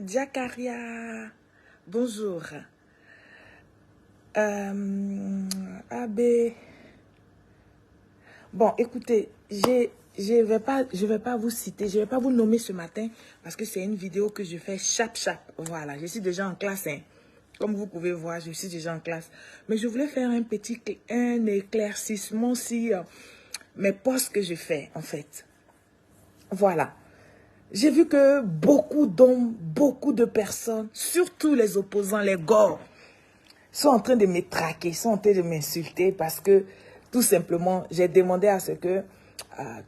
Jakaria, bonjour. AB. Bon, écoutez, je vais pas vous citer, je vais pas vous nommer ce matin parce que c'est une vidéo que je fais chap. Voilà, je suis déjà en classe, hein. Comme vous pouvez voir, je suis déjà en classe. Mais je voulais faire un éclaircissement sur mes posts que je fais, en fait. Voilà. J'ai vu que beaucoup d'hommes, beaucoup de personnes, surtout les opposants, les gors, sont en train de me traquer, sont en train de m'insulter parce que, tout simplement, j'ai demandé à ce que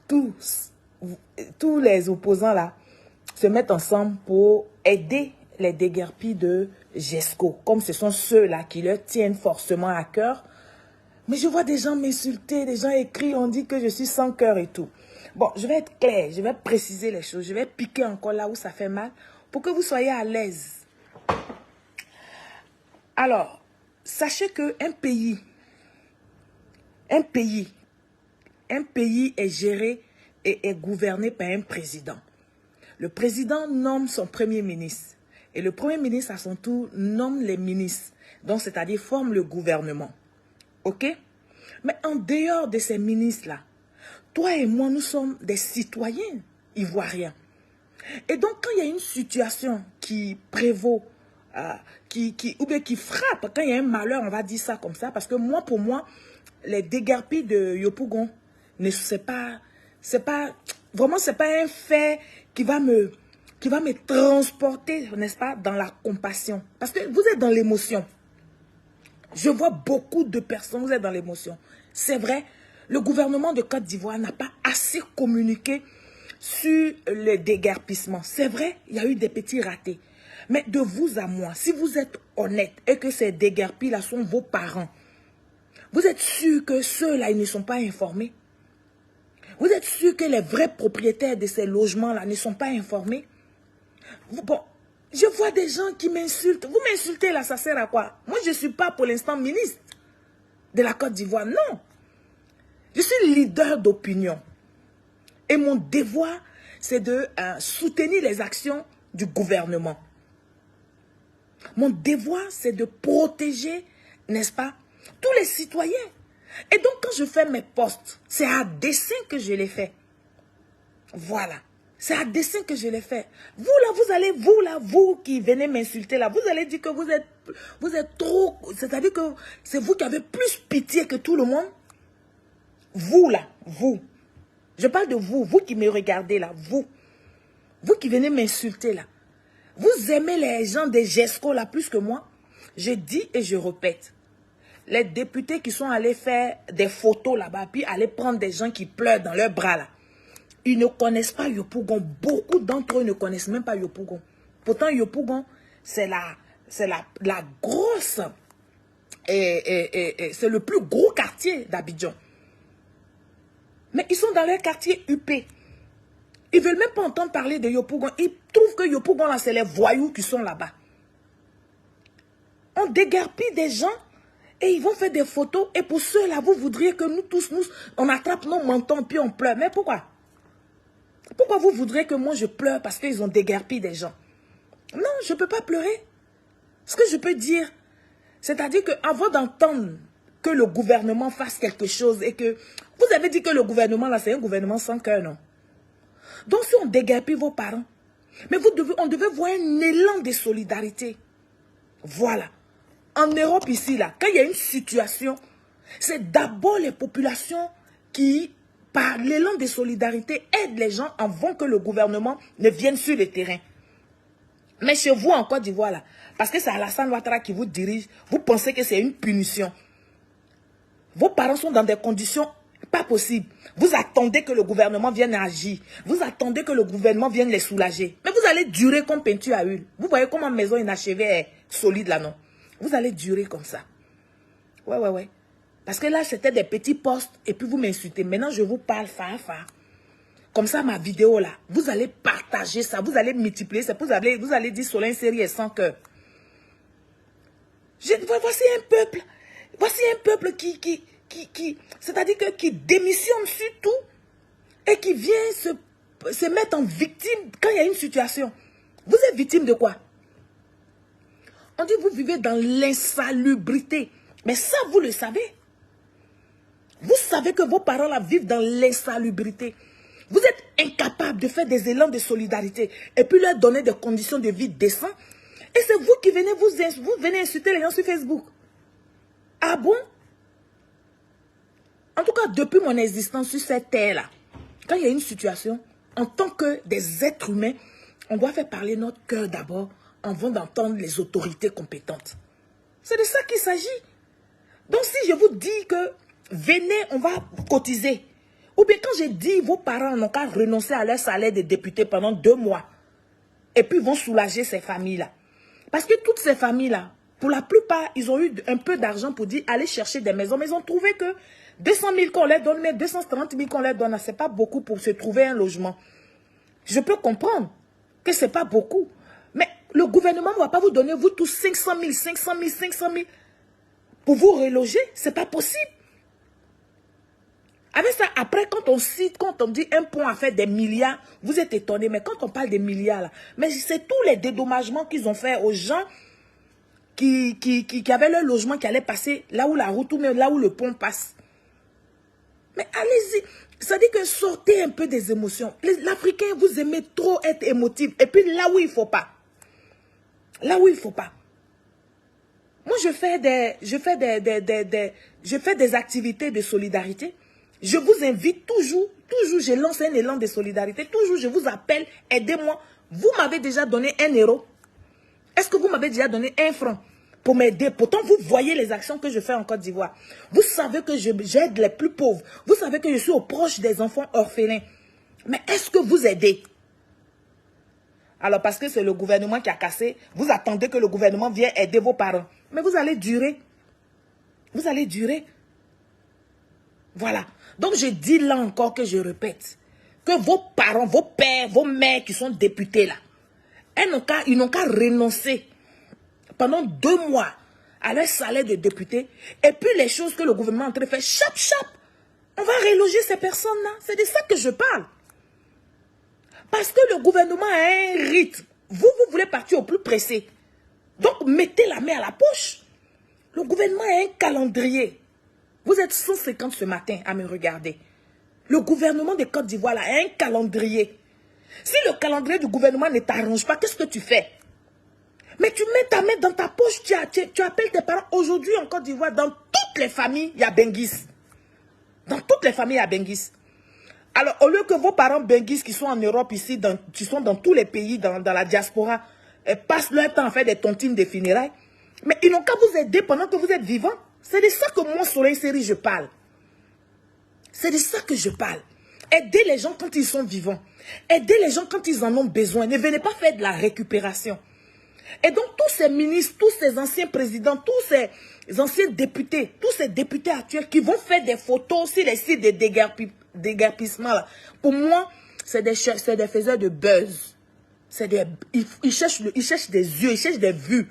tous les opposants là se mettent ensemble pour aider les déguerpis de GESCO, comme ce sont ceux-là qui leur tiennent forcément à cœur. Mais je vois des gens m'insulter, des gens écrire, on dit que je suis sans cœur et tout. Bon, je vais être clair, je vais préciser les choses, je vais piquer encore là où ça fait mal pour que vous soyez à l'aise. Alors, sachez qu'un pays est géré et est gouverné par un président. Le président nomme son premier ministre et le premier ministre à son tour nomme les ministres, donc c'est-à-dire forme le gouvernement. Ok? Mais en dehors de ces ministres-là, toi et moi, nous sommes des citoyens ivoiriens. Et donc, quand il y a une situation qui prévaut, ou bien qui frappe, quand il y a un malheur, on va dire ça comme ça, parce que moi, pour moi, les déguerpis de Yopougon, c'est pas un fait qui va me transporter, n'est-ce pas, dans la compassion. Parce que vous êtes dans l'émotion. Je vois beaucoup de personnes, vous êtes dans l'émotion. C'est vrai, le gouvernement de Côte d'Ivoire n'a pas assez communiqué sur le déguerpissement. C'est vrai, il y a eu des petits ratés. Mais de vous à moi, si vous êtes honnête et que ces déguerpis-là sont vos parents, vous êtes sûr que ceux-là, ils ne sont pas informés? Vous êtes sûr que les vrais propriétaires de ces logements-là ne sont pas informés? Bon, je vois des gens qui m'insultent. Vous m'insultez là, ça sert à quoi? Moi, je ne suis pas pour l'instant ministre de la Côte d'Ivoire, non. Je suis leader d'opinion. Et mon devoir, c'est de soutenir les actions du gouvernement. Mon devoir, c'est de protéger, n'est-ce pas, tous les citoyens. Et donc, quand je fais mes posts, c'est à dessein que je les fais. Voilà. C'est à dessein que je les fais. Vous là, vous qui venez m'insulter là, vous allez dire que vous êtes trop, c'est-à-dire que c'est vous qui avez plus pitié que tout le monde. Vous là, vous. Je parle de vous, vous qui me regardez là, vous. Vous qui venez m'insulter là. Vous aimez les gens des GESCO là plus que moi. Je dis et je répète. Les députés qui sont allés faire des photos là-bas, puis aller prendre des gens qui pleurent dans leurs bras là. Ils ne connaissent pas Yopougon. Beaucoup d'entre eux ne connaissent même pas Yopougon. Pourtant, Yopougon, c'est la grosse... c'est le plus gros quartier d'Abidjan. Mais ils sont dans leur quartier UP. Ils ne veulent même pas entendre parler de Yopougon. Ils trouvent que Yopougon, là, c'est les voyous qui sont là-bas. On déguerpit des gens et ils vont faire des photos. Et pour ceux-là, vous voudriez que nous tous, on attrape nos mentons puis on pleure. Mais pourquoi? Pourquoi vous voudriez que moi je pleure parce qu'ils ont déguerpi des gens? Non, je ne peux pas pleurer. Ce que je peux dire, c'est-à-dire qu'avant d'entendre que le gouvernement fasse quelque chose et que... Vous avez dit que le gouvernement, là, c'est un gouvernement sans cœur, non? Donc, si on déguerpit vos parents, mais on devait voir un élan de solidarité. Voilà. En Europe, ici, là, quand il y a une situation, c'est d'abord les populations qui... par l'élan de solidarité, aide les gens avant que le gouvernement ne vienne sur le terrain. Mais chez vous, en Côte d'Ivoire, là, parce que c'est Alassane Ouattara qui vous dirige, vous pensez que c'est une punition. Vos parents sont dans des conditions pas possibles. Vous attendez que le gouvernement vienne agir. Vous attendez que le gouvernement vienne les soulager. Mais vous allez durer comme peinture à huile. Vous voyez comment maison inachevée est solide là, non? Vous allez durer comme ça. Ouais. Parce que là, c'était des petits postes et puis vous m'insultez. Maintenant, je vous parle phare. Comme ça, ma vidéo là, vous allez partager ça, vous allez multiplier ça, vous allez dire Solin Série est sans cœur. Voici un peuple qui c'est-à-dire qui démissionne sur tout et qui vient se mettre en victime quand il y a une situation. Vous êtes victime de quoi? On dit vous vivez dans l'insalubrité. Mais ça, vous le savez. Vous savez que vos parents là vivent dans l'insalubrité. Vous êtes incapable de faire des élans de solidarité et puis leur donner des conditions de vie décentes. Et c'est vous qui venez, vous venez insulter les gens sur Facebook. Ah bon? En tout cas, depuis mon existence sur cette terre-là, quand il y a une situation, en tant que des êtres humains, on doit faire parler notre cœur d'abord avant d'entendre les autorités compétentes. C'est de ça qu'il s'agit. Donc si je vous dis que venez, on va cotiser. Ou bien quand j'ai dit vos parents n'ont qu'à renoncer à leur salaire de député pendant 2 mois. Et puis vont soulager ces familles-là. Parce que toutes ces familles-là, pour la plupart, ils ont eu un peu d'argent pour dire aller chercher des maisons. Mais ils ont trouvé que 200 000 qu'on leur donne, mais 230 000 qu'on leur donne, ce n'est pas beaucoup pour se trouver un logement. Je peux comprendre que ce n'est pas beaucoup. Mais le gouvernement ne va pas vous donner, vous tous 500 000, 500 000, 500 000 pour vous reloger. Ce n'est pas possible. Avec ça, après, quand on cite, quand on dit un pont a fait des milliards, vous êtes étonnés. Mais quand on parle des milliards, là, mais c'est tous les dédommagements qu'ils ont fait aux gens qui avaient leur logement qui allait passer là où la route ou même là où le pont passe. Mais allez-y. Ça dit que sortez un peu des émotions. L'Africain, vous aimez trop être émotif. Et puis là où il ne faut pas. Là où il ne faut pas. Moi, je fais des activités de solidarité. Je vous invite toujours, je lance un élan de solidarité. Toujours, je vous appelle, aidez-moi. Vous m'avez déjà donné 1 euro. Est-ce que vous m'avez déjà donné 1 franc pour m'aider? Pourtant, vous voyez les actions que je fais en Côte d'Ivoire. Vous savez que j'aide les plus pauvres. Vous savez que je suis au proche des enfants orphelins. Mais est-ce que vous aidez? Alors, parce que c'est le gouvernement qui a cassé, vous attendez que le gouvernement vienne aider vos parents. Mais vous allez durer. Vous allez durer. Voilà. Donc, je dis là encore que je répète, que vos parents, vos pères, vos mères qui sont députés là, ils n'ont qu'à renoncer pendant 2 mois à leur salaire de député. Et puis les choses que le gouvernement est en train de faire, chap, chap, on va reloger ces personnes-là. C'est de ça que je parle. Parce que le gouvernement a un rythme. Vous voulez partir au plus pressé. Donc, mettez la main à la poche. Le gouvernement a un calendrier. Vous êtes 150 ce matin à me regarder. Le gouvernement de Côte d'Ivoire a un calendrier. Si le calendrier du gouvernement ne t'arrange pas, qu'est-ce que tu fais? Mais tu mets ta main dans ta poche, tu appelles tes parents. Aujourd'hui en Côte d'Ivoire, dans toutes les familles, il y a Benguis. Dans toutes les familles, il y a Benguis. Alors, au lieu que vos parents Benguis qui sont en Europe ici, qui sont dans tous les pays, dans la diaspora, passent leur temps à faire des tontines de funérailles, mais ils n'ont qu'à vous aider pendant que vous êtes vivant. C'est de ça que moi, Soleil Série, je parle. C'est de ça que je parle. Aidez les gens quand ils sont vivants. Aidez les gens quand ils en ont besoin. Ne venez pas faire de la récupération. Et donc, tous ces ministres, tous ces anciens présidents, tous ces anciens députés, tous ces députés actuels qui vont faire des photos sur les sites de déguerpissement, là, pour moi, c'est des faiseurs de buzz. Ils cherchent des yeux, ils cherchent des vues.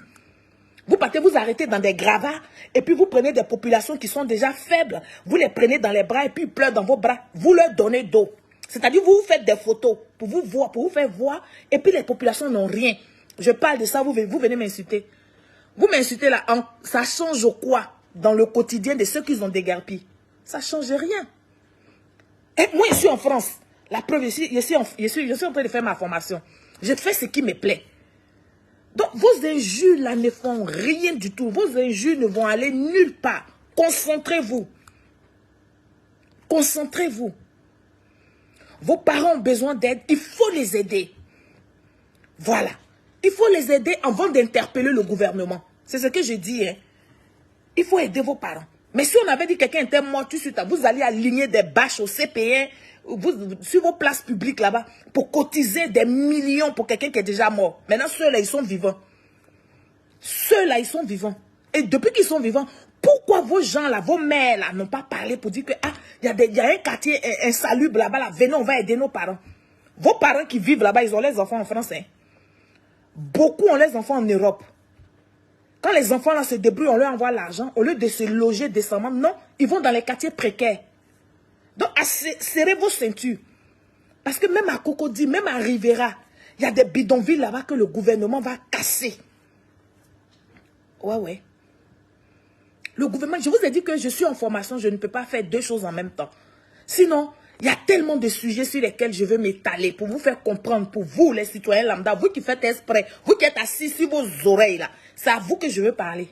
Vous partez, vous arrêtez dans des gravats et puis vous prenez des populations qui sont déjà faibles. Vous les prenez dans les bras et puis ils pleurent dans vos bras. Vous leur donnez d'eau. C'est-à-dire vous faites des photos pour vous voir, pour vous faire voir et puis les populations n'ont rien. Je parle de ça, vous venez m'insulter. Vous m'insultez là, ça change quoi dans le quotidien de ceux qui ont déguerpi? Ça ne change rien. Et moi, je suis en France. La preuve, je suis en train de faire ma formation. Je fais ce qui me plaît. Donc, vos injures là ne font rien du tout. Vos injures ne vont aller nulle part. Concentrez-vous. Concentrez-vous. Vos parents ont besoin d'aide. Il faut les aider. Voilà. Il faut les aider avant d'interpeller le gouvernement. C'est ce que je dis. Hein. Il faut aider vos parents. Mais si on avait dit que quelqu'un était mort, tout de suite, vous allez aligner des bâches au CPN, sur vos places publiques là-bas, pour cotiser des millions pour quelqu'un qui est déjà mort. Maintenant, ceux-là, ils sont vivants. Ceux-là, ils sont vivants. Et depuis qu'ils sont vivants, pourquoi vos gens là, vos mères là, n'ont pas parlé pour dire que il y a un quartier insalubre là-bas, là, venez, on va aider nos parents. Vos parents qui vivent là-bas, ils ont les enfants en France. Hein. Beaucoup ont les enfants en Europe. Quand les enfants là se débrouillent, on leur envoie l'argent. Au lieu de se loger décemment, non, ils vont dans les quartiers précaires. Donc, serrez vos ceintures. Parce que même à Cocody, même à Rivera, il y a des bidonvilles là-bas que le gouvernement va casser. Ouais. Le gouvernement, je vous ai dit que je suis en formation, je ne peux pas faire deux choses en même temps. Sinon, il y a tellement de sujets sur lesquels je veux m'étaler pour vous faire comprendre, pour vous les citoyens lambda, vous qui faites exprès, vous qui êtes assis sur vos oreilles là, c'est à vous que je veux parler.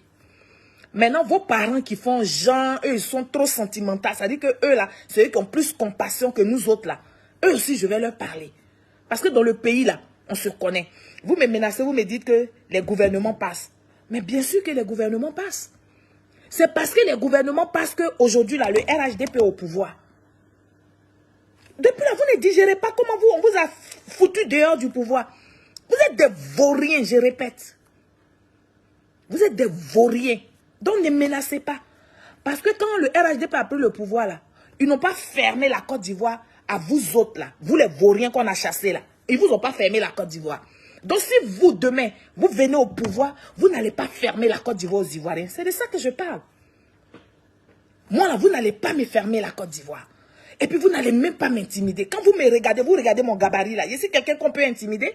Maintenant, vos parents qui font genre, eux ils sont trop sentimentaux, c'est-à-dire que eux là, c'est eux qui ont plus compassion que nous autres là. Eux aussi, je vais leur parler. Parce que dans le pays là, on se connaît. Vous me menacez, vous me dites que les gouvernements passent. Mais bien sûr que les gouvernements passent. C'est parce que les gouvernements passent qu'aujourd'hui, là, le RHDP est au pouvoir. Depuis là, vous ne digérez pas comment on vous a foutu dehors du pouvoir. Vous êtes des vauriens, je répète. Vous êtes des vauriens. Donc ne menacez pas. Parce que quand le RHDP a pris le pouvoir, là, ils n'ont pas fermé la Côte d'Ivoire à vous autres, là. Vous les vauriens qu'on a chassés, là. Ils ne vous ont pas fermé la Côte d'Ivoire. Donc si vous, demain, vous venez au pouvoir, vous n'allez pas fermer la Côte d'Ivoire aux Ivoiriens. C'est de ça que je parle. Moi, là, vous n'allez pas me fermer la Côte d'Ivoire. Et puis, vous n'allez même pas m'intimider. Quand vous me regardez, vous regardez mon gabarit, là. Y a-t-il quelqu'un qu'on peut intimider?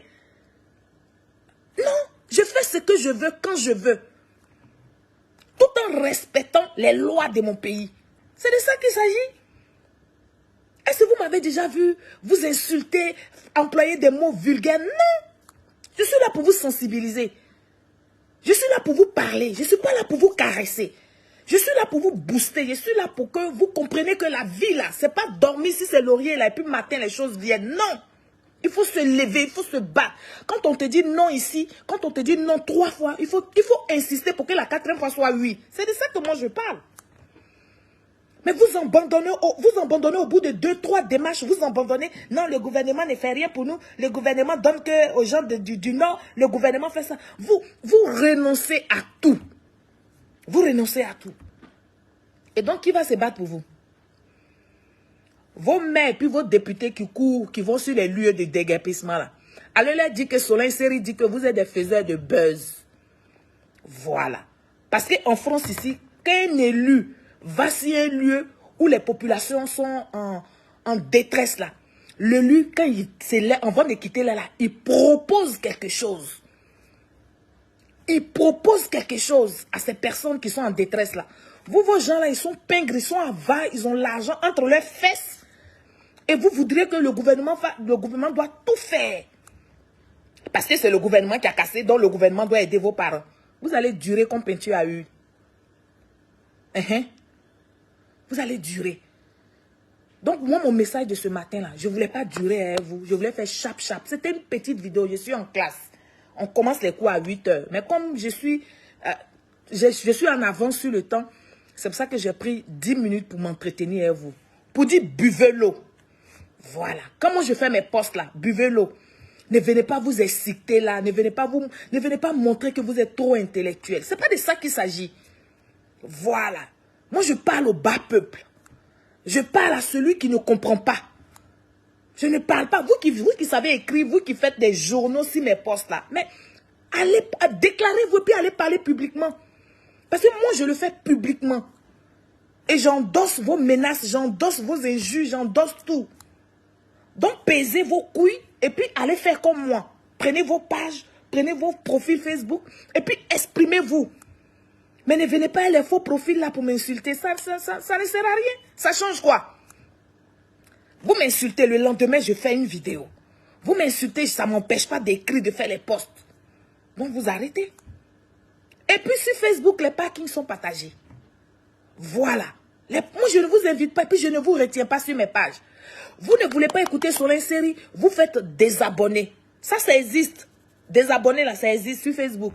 Non, je fais ce que je veux quand je veux. Tout en respectant les lois de mon pays. C'est de ça qu'il s'agit. Est-ce que vous m'avez déjà vu vous insulter, employer des mots vulgaires? Non. Je suis là pour vous sensibiliser. Je suis là pour vous parler. Je ne suis pas là pour vous caresser. Je suis là pour vous booster. Je suis là pour que vous compreniez que la vie, là, c'est pas dormir si c'est laurier, là, et puis matin, les choses viennent. Non. Il faut se lever, il faut se battre. Quand on te dit non ici, quand on te dit non 3 fois, il faut insister pour que la 4e fois soit oui. C'est de ça que moi je parle. Mais vous abandonnez au bout de 2-3 démarches, vous abandonnez. Non, le gouvernement ne fait rien pour nous. Le gouvernement donne que aux gens du Nord. Le gouvernement fait ça. Vous renoncez à tout. Vous renoncez à tout. Et donc, qui va se battre pour vous? Vos maires, puis vos députés qui courent, qui vont sur les lieux de déguerpissement là. Allez leur dire que Solin Seri dit que vous êtes des faiseurs de buzz. Voilà. Parce qu'en France ici, qu'un élu va sur un lieu où les populations sont en détresse là, l'élu, quand il s'élève, avant de quitter là, il propose quelque chose. Il propose quelque chose à ces personnes qui sont en détresse là. Vous, vos gens là, ils sont pingres, ils sont avares, ils ont l'argent entre leurs fesses. Et vous voudriez que le gouvernement doit tout faire. Parce que c'est le gouvernement qui a cassé, donc le gouvernement doit aider vos parents. Vous allez durer comme peinture à huile. Vous allez durer. Donc, moi, mon message de ce matin-là, je ne voulais pas durer à vous. Je voulais faire chap-chap. C'était une petite vidéo. Je suis en classe. On commence les cours à 8 h. Mais comme je suis en avance sur le temps, c'est pour ça que j'ai pris 10 minutes pour m'entretenir avec vous. Pour dire, buvez l'eau. Voilà. Comment je fais mes postes là? Buvez l'eau. Ne venez pas vous exciter là. Ne venez pas montrer que vous êtes trop intellectuel. Ce n'est pas de ça qu'il s'agit. Voilà. Moi, je parle au bas peuple. Je parle à celui qui ne comprend pas. Je ne parle pas. Vous qui savez écrire, vous qui faites des journaux sur mes postes là. Mais allez, déclarez-vous puis allez parler publiquement. Parce que moi, je le fais publiquement. Et j'endosse vos menaces, j'endosse vos injures, j'endosse tout. Donc, pesez vos couilles et puis allez faire comme moi. Prenez vos pages, prenez vos profils Facebook et puis exprimez-vous. Mais ne venez pas les faux profils là pour m'insulter. Ça ne sert à rien. Ça change quoi? Vous m'insultez, le lendemain, je fais une vidéo. Vous m'insultez, ça ne m'empêche pas d'écrire, de faire les posts. Donc, vous arrêtez. Et puis, sur Facebook, les parkings sont partagés. Voilà. Moi, je ne vous invite pas, puis je ne vous retiens pas sur mes pages. Vous ne voulez pas écouter sur une série, vous faites désabonner. Ça existe. Désabonner, là, ça existe sur Facebook.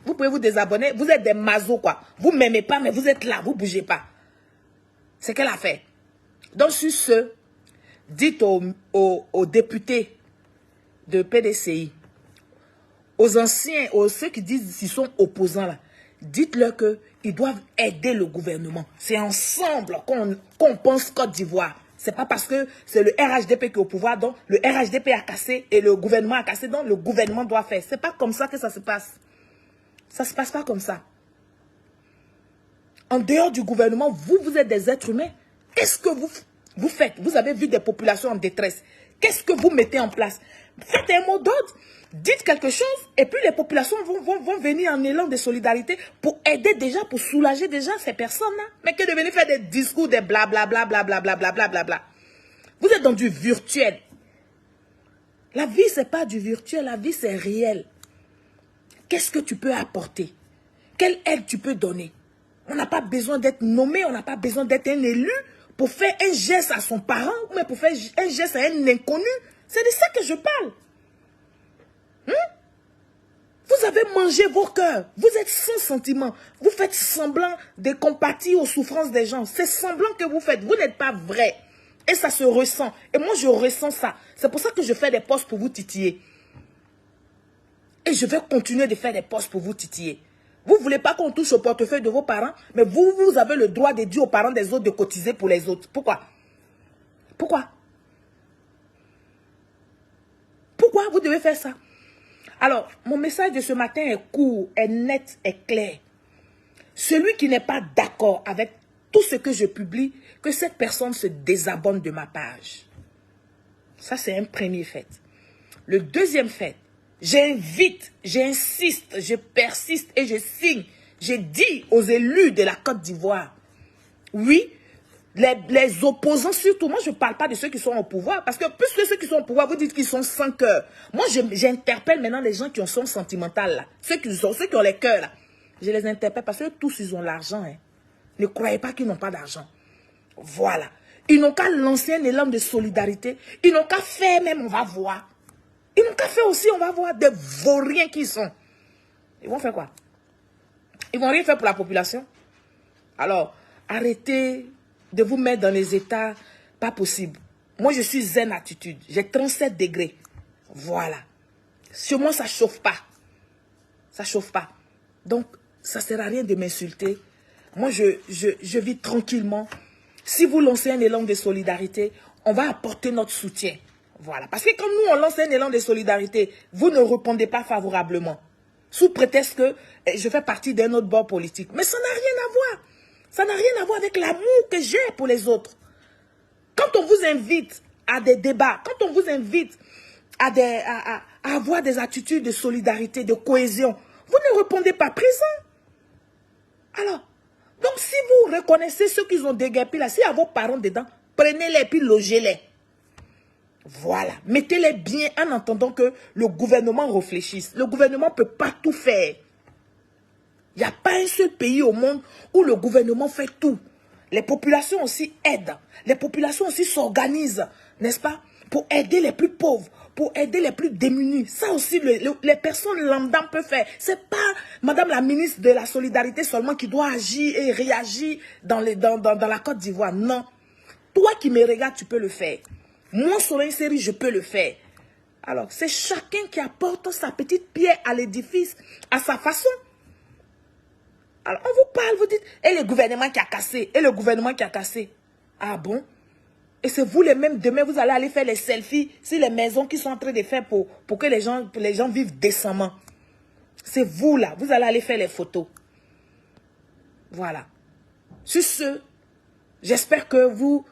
Vous pouvez vous désabonner. Vous êtes des mazos, quoi. Vous ne m'aimez pas, mais vous êtes là. Vous ne bougez pas. C'est qu'elle a fait. Donc, sur ce, dites aux députés de PDCI, aux anciens, ceux qui disent qu'ils sont opposants, là, dites-leur qu'ils doivent aider le gouvernement. C'est ensemble qu'on pense Côte d'Ivoire. Ce n'est pas parce que c'est le RHDP qui est au pouvoir, donc le RHDP a cassé et le gouvernement a cassé, donc le gouvernement doit faire. Ce n'est pas comme ça que ça se passe. Ça ne se passe pas comme ça. En dehors du gouvernement, vous êtes des êtres humains. Qu'est-ce que vous faites? Vous avez vu des populations en détresse. Qu'est-ce que vous mettez en place? Faites un mot d'ordre. Dites quelque chose et puis les populations vont venir en élan de solidarité pour aider déjà, pour soulager déjà ces personnes-là. Mais que de venir faire des discours, des blablabla, blablabla, blablabla. Vous êtes dans du virtuel. La vie, ce n'est pas du virtuel, la vie, c'est réel. Qu'est-ce que tu peux apporter? Quelle aide tu peux donner? On n'a pas besoin d'être nommé, on n'a pas besoin d'être un élu pour faire un geste à son parent, mais pour faire un geste à un inconnu. C'est de ça que je parle. Vous avez mangé vos cœurs. Vous êtes sans sentiment. Vous faites semblant de compatir aux souffrances des gens. C'est semblant que vous faites. Vous n'êtes pas vrai. Et ça se ressent. Et moi, je ressens ça. C'est pour ça que je fais des posts pour vous titiller. Et je vais continuer de faire des posts pour vous titiller. Vous ne voulez pas qu'on touche au portefeuille de vos parents, mais vous avez le droit de dire aux parents des autres de cotiser pour les autres. Pourquoi? Pourquoi? Pourquoi vous devez faire ça? Alors, mon message de ce matin est court, est net, est clair. Celui qui n'est pas d'accord avec tout ce que je publie, que cette personne se désabonne de ma page. Ça, c'est un premier fait. Le deuxième fait, j'invite, j'insiste, je persiste et je signe. J'ai dit aux élus de la Côte d'Ivoire, oui, les opposants surtout, moi je ne parle pas de ceux qui sont au pouvoir, parce que plus que ceux qui sont au pouvoir, vous dites qu'ils sont sans cœur. Moi j'interpelle maintenant les gens qui sont sentimentaux là, ceux qui ont les cœurs là. Je les interpelle parce que tous ils ont l'argent. Hein. Ne croyez pas qu'ils n'ont pas d'argent. Voilà. Ils n'ont qu'à lancer un élan de solidarité. Ils n'ont qu'à faire même, on va voir. Ils n'ont qu'à faire aussi, on va voir, des vauriens qui sont. Ils vont faire quoi? Ils vont rien faire pour la population. Alors, arrêtez de vous mettre dans les états pas possible. Moi, je suis zen attitude. J'ai 37 degrés. Voilà. Sur moi, ça ne chauffe pas. Ça ne chauffe pas. Donc, ça ne sert à rien de m'insulter. Moi, je vis tranquillement. Si vous lancez un élan de solidarité, on va apporter notre soutien. Voilà. Parce que quand nous, on lance un élan de solidarité, vous ne répondez pas favorablement. Sous prétexte que je fais partie d'un autre bord politique. Mais ça n'a rien à voir. Ça n'a rien à voir avec l'amour que j'ai pour les autres. Quand on vous invite à des débats, quand on vous invite à avoir des attitudes de solidarité, de cohésion, vous ne répondez pas présent. Alors, donc si vous reconnaissez ceux qui ont déguerpi là, s'il y a vos parents dedans, prenez-les puis logez-les. Voilà, mettez-les bien en attendant que le gouvernement réfléchisse. Le gouvernement ne peut pas tout faire. Il n'y a pas un seul pays au monde où le gouvernement fait tout. Les populations aussi aident. Les populations aussi s'organisent, n'est-ce pas? Pour aider les plus pauvres, pour aider les plus démunis. Ça aussi, les personnes lambda peuvent faire. Ce n'est pas Madame la ministre de la Solidarité seulement qui doit agir et réagir dans la Côte d'Ivoire. Non. Toi qui me regardes, tu peux le faire. Moi, sur une série, je peux le faire. Alors, c'est chacun qui apporte sa petite pierre à l'édifice, à sa façon. Alors, on vous parle, vous dites, et le gouvernement qui a cassé, et le gouvernement qui a cassé. Ah bon? Et c'est vous les mêmes, demain, vous allez aller faire les selfies sur les maisons qui sont en train de faire pour que les gens vivent décemment. C'est vous là, vous allez aller faire les photos. Voilà. Sur ce, j'espère que vous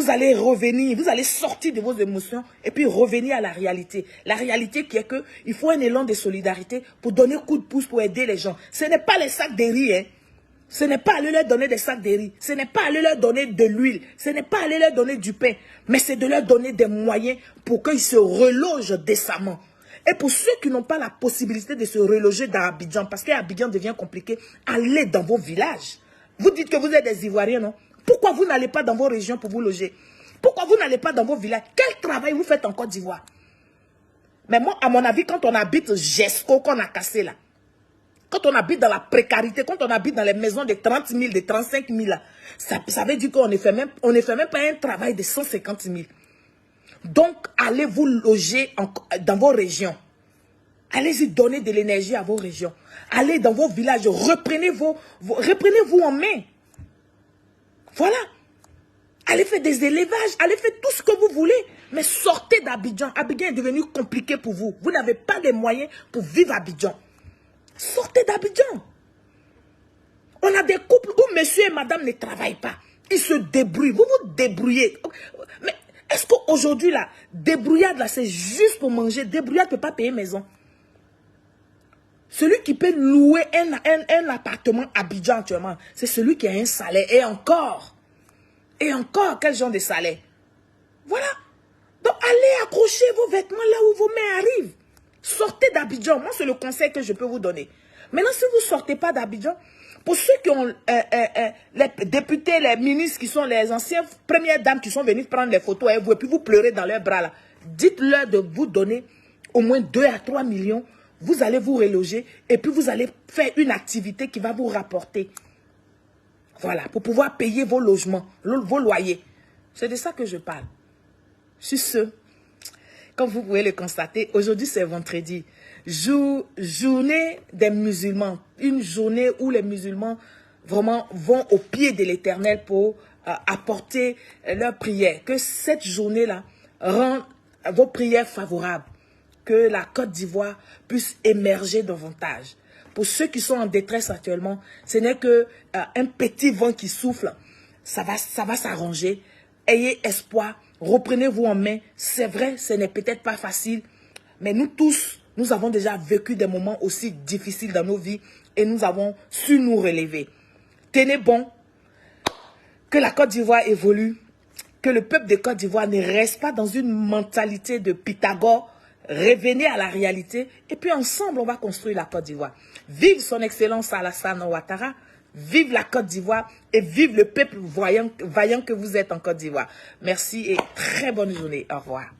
allez revenir, vous allez sortir de vos émotions et puis revenir à la réalité. La réalité qui est qu'il faut un élan de solidarité pour donner coup de pouce, pour aider les gens. Ce n'est pas les sacs de riz, hein. Ce n'est pas aller leur donner des sacs de riz. Ce n'est pas aller leur donner de l'huile. Ce n'est pas aller leur donner du pain. Mais c'est de leur donner des moyens pour qu'ils se relogent décemment. Et pour ceux qui n'ont pas la possibilité de se reloger dans Abidjan, parce qu'Abidjan devient compliqué, allez dans vos villages. Vous dites que vous êtes des Ivoiriens, non? Pourquoi vous n'allez pas dans vos régions pour vous loger? Pourquoi vous n'allez pas dans vos villages? Quel travail vous faites en Côte d'Ivoire? Mais moi, à mon avis, quand on habite Gesco, qu'on a cassé là, quand on habite dans la précarité, quand on habite dans les maisons de 30 000, de 35 000, là, ça veut dire qu'on ne fait même pas un travail de 150 000. Donc, allez vous loger dans vos régions. Allez-y donner de l'énergie à vos régions. Allez dans vos villages, reprenez-vous en main. Voilà. Allez faire des élevages, allez faire tout ce que vous voulez. Mais sortez d'Abidjan. Abidjan est devenu compliqué pour vous. Vous n'avez pas les moyens pour vivre à Abidjan. Sortez d'Abidjan. On a des couples où monsieur et madame ne travaillent pas. Ils se débrouillent. Vous vous débrouillez. Mais est-ce qu'aujourd'hui, là, débrouillade, là, c'est juste pour manger? Débrouillade ne peut pas payer maison. Celui qui peut louer un appartement à Abidjan actuellement, c'est celui qui a un salaire. Et encore, quel genre de salaire? Voilà. Donc, allez accrocher vos vêtements là où vos mains arrivent. Sortez d'Abidjan. Moi, c'est le conseil que je peux vous donner. Maintenant, si vous ne sortez pas d'Abidjan, pour ceux qui ont les députés, les ministres qui sont les anciennes premières dames qui sont venues prendre les photos avec vous et puis vous pleurez dans leurs bras là, dites-leur de vous donner au moins 2 à 3 millions. Vous allez vous reloger et puis vous allez faire une activité qui va vous rapporter. Voilà, pour pouvoir payer vos logements, vos loyers. C'est de ça que je parle. Sur ce, comme vous pouvez le constater, aujourd'hui c'est vendredi. Journée des musulmans. Une journée où les musulmans vraiment vont au pied de l'Éternel pour apporter leurs prières. Que cette journée-là rende vos prières favorables. Que la Côte d'Ivoire puisse émerger davantage. Pour ceux qui sont en détresse actuellement, ce n'est que un petit vent qui souffle. Ça va s'arranger. Ayez espoir. Reprenez-vous en main. C'est vrai, ce n'est peut-être pas facile. Mais nous tous, nous avons déjà vécu des moments aussi difficiles dans nos vies. Et nous avons su nous relever. Tenez bon. Que la Côte d'Ivoire évolue. Que le peuple de Côte d'Ivoire ne reste pas dans une mentalité de Pythagore. Revenez à la réalité et puis ensemble on va construire la Côte d'Ivoire. Vive son excellence Alassane Ouattara, vive la Côte d'Ivoire et vive le peuple vaillant que vous êtes en Côte d'Ivoire. Merci et très bonne journée. Au revoir.